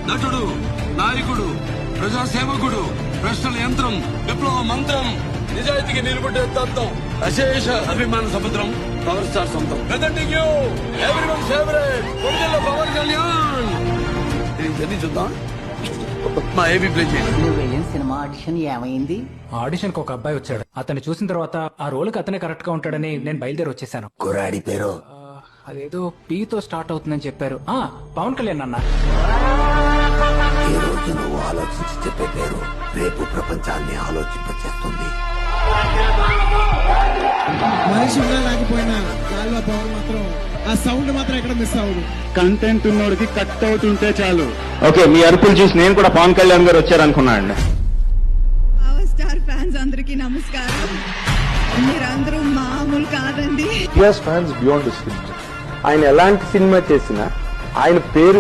నటుడు, నాయకుడు, ప్రజాసేవకుడు, ప్రశ్నల యంత్రం, విప్లవ మంత్రం, నిజాయితీకి నిలబడే తత్వం, అశేష అభిమాన సముద్రం, పవర్ స్టార్ సొంతం. ప్రెజెంటింగ్ యూ ఎవరీవన్ ఫేవరెట్ కొడుకుల పవన్ కళ్యాణ్. ఇది చూద్దాం. మా ఏబీ ప్లే చేయండి. నువ్వు వెళ్ళిన సినిమా ఆడిషన్ ఏమైంది? ఆడిషన్ కి ఒక అబ్బాయి వచ్చాడు. అతన్ని చూసిన తర్వాత ఆ రోల్ కి అతనే కరెక్ట్ గా ఉంటాడని నేను బయలుదేరి వచ్చేసాను. కుర్రాడి పేరు అదేదో పీతో స్టార్ట్ అవుతుందని చెప్పారు. పవన్ కళ్యాణ్ అన్న. ఈ రోజు నువ్వు ఆలోచించి చెప్పే పేరు రేపు ప్రపంచాన్ని ఆలోచింపచేస్తుంది. మనిషి ఉన్నా లేకపోయినా గాల్లో పవర్ మాత్రం, ఆ సౌండ్ మాత్రం ఎక్కడ మిస్ అవ్వదు. కంటెంట్ ఉన్నోడికి కట్ అవుట్ ఉంటే చాలు. ఓకే, మీ అరుపులు చూసి నేను కూడా పవన్ కళ్యాణ్ గారు వచ్చారనుకున్నా అండి. పవర్ స్టార్ ఫ్యాన్స్ అందరికీ నమస్కారం. మీరందరూ మామూలు కాదండి. ఫ్యాన్స్ బియాండ్ ఆయన ఎలాంటి సినిమా చేసినా ఆయన పేరు